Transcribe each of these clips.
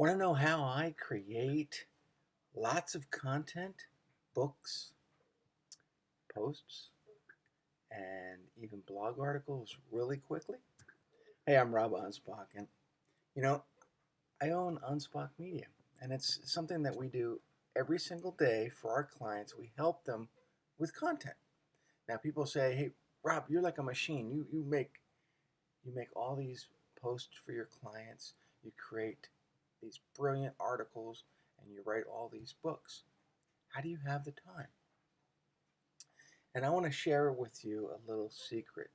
Want to know how I create lots of content, books, posts, and even blog articles really quickly? Hey, I'm Rob Anspach, and you know, I own Anspach Media, and it's something that we do every single day for our clients. We help them with content. Now, people say, "Hey, Rob, you're like a machine. You make all these posts for your clients. You create these brilliant articles, and you write all these books. How do you have the time?" And I want to share with you a little secret.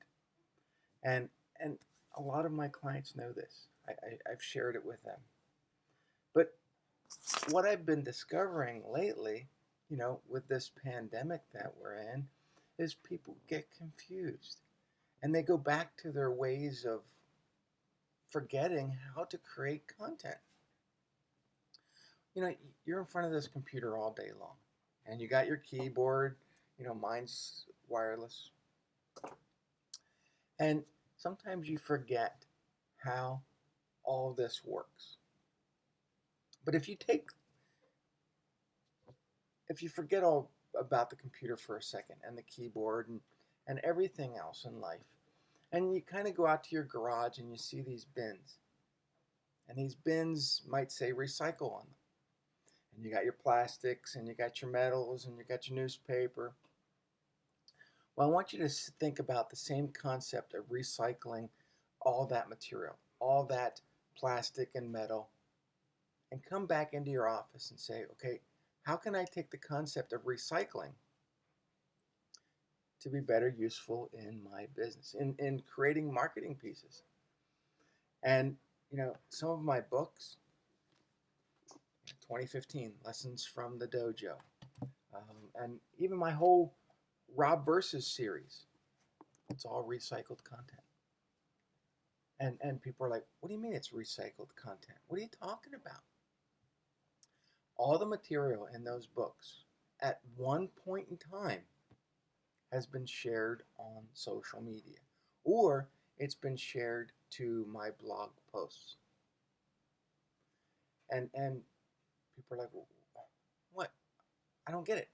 And a lot of my clients know this. I've shared it with them. But what I've been discovering lately, with this pandemic that we're in, is people get confused and they go back to their ways of forgetting how to create content. You're in front of this computer all day long and you got your keyboard, mine's wireless. And sometimes you forget how all of this works. But if you forget all about the computer for a second and the keyboard and everything else in life, and you kind of go out to your garage and you see these bins, and these bins might say recycle on them. And you got your plastics and you got your metals and you got your newspaper. Well, I want you to think about the same concept of recycling all that material, all that plastic and metal, and come back into your office and say, okay, how can I take the concept of recycling to be better useful in my business, in creating marketing pieces? And, some of my books, 2015, Lessons from the Dojo, and even my whole Rob Versus series, it's all recycled content. And people are like, what do you mean it's recycled content? What are you talking about? All the material in those books at one point in time has been shared on social media, or it's been shared to my blog posts. And people are like, what? I don't get it.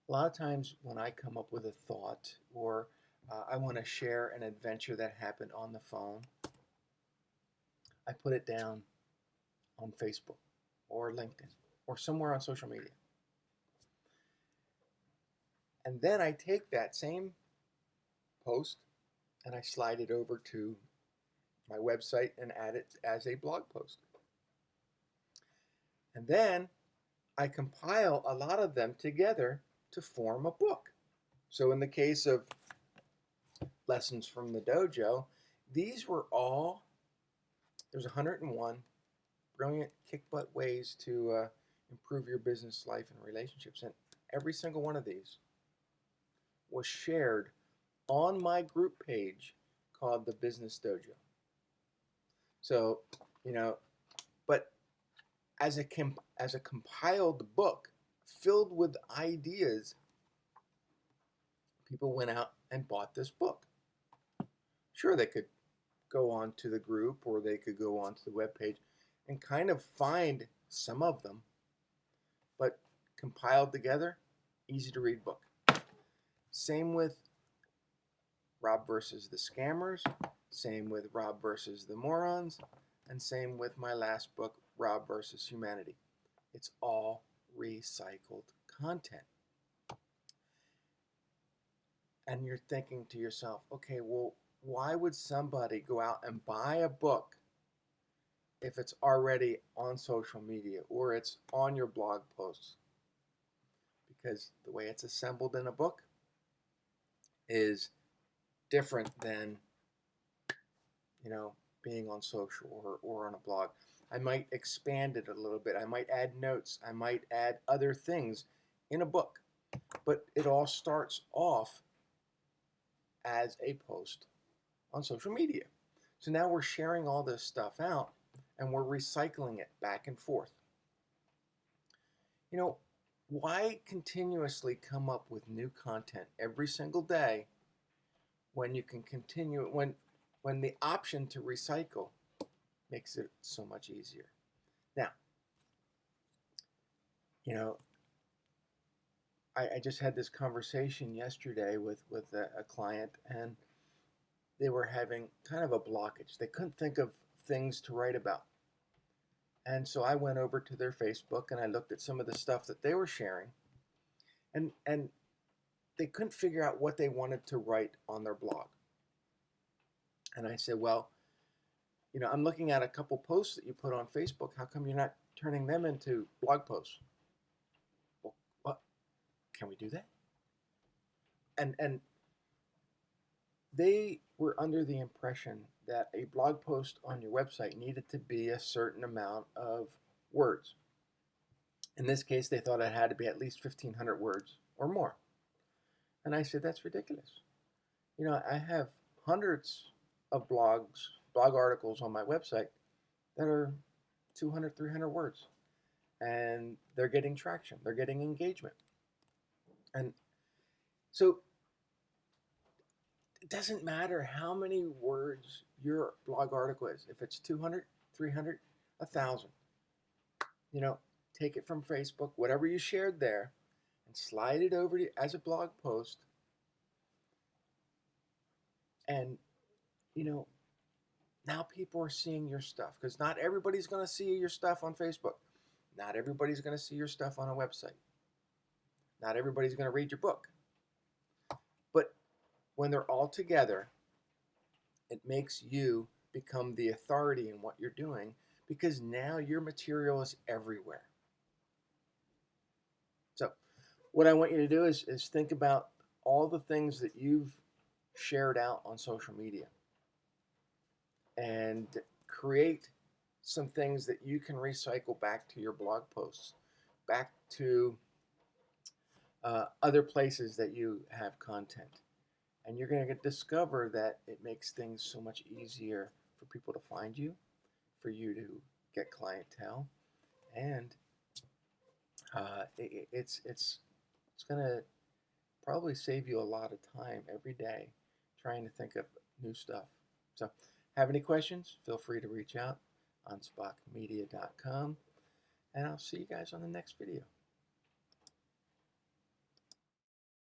A lot of times when I come up with a thought or I want to share an adventure that happened on the phone, I put it down on Facebook or LinkedIn or somewhere on social media. And then I take that same post and I slide it over to my website and add it as a blog post. And then I compile a lot of them together to form a book. So in the case of Lessons from the Dojo, there's 101 brilliant kick butt ways to improve your business life and relationships. And every single one of these was shared on my group page called the Business Dojo. So, but as a compiled book filled with ideas, people went out and bought this book. Sure, they could go on to the group or they could go on to the webpage and kind of find some of them, but compiled together, easy to read book. Same with Rob versus the Scammers, same with Rob versus the Morons, and same with my last book, Rob versus Humanity. It's all recycled content. And you're thinking to yourself, okay, well, why would somebody go out and buy a book if it's already on social media or it's on your blog posts? Because the way it's assembled in a book is different than, being on social or on a blog. I might expand it a little bit. I might add notes. I might add other things in a book. But it all starts off as a post on social media. So now we're sharing all this stuff out and we're recycling it back and forth. Why continuously come up with new content every single day when you can continue when the option to recycle makes it so much easier. Now, you know, I just had this conversation yesterday with a client, and they were having kind of a blockage. They couldn't think of things to write about. And so I went over to their Facebook and I looked at some of the stuff that they were sharing, and they couldn't figure out what they wanted to write on their blog. And I said, well, I'm looking at a couple posts that you put on Facebook. How come you're not turning them into blog posts? Well, what? Can we do that? And they were under the impression that a blog post on your website needed to be a certain amount of words. In this case, they thought it had to be at least 1,500 words or more. And I said, that's ridiculous. I have hundreds of blog articles on my website that are 200, 300 words. And they're getting traction. They're getting engagement. And so it doesn't matter how many words your blog article is. If it's 200, 300, 1,000, take it from Facebook, whatever you shared there, and slide it over to as a blog post. And, now people are seeing your stuff, because not everybody's going to see your stuff on Facebook. Not everybody's going to see your stuff on a website. Not everybody's going to read your book. But when they're all together, it makes you become the authority in what you're doing, because now your material is everywhere. So what I want you to do is think about all the things that you've shared out on social media and create some things that you can recycle back to your blog posts, back to other places that you have content. And you're going to discover that it makes things so much easier for people to find you, for you to get clientele, and it's going to probably save you a lot of time every day trying to think of new stuff. So, have any questions? Feel free to reach out on anspachmedia.com, and I'll see you guys on the next video.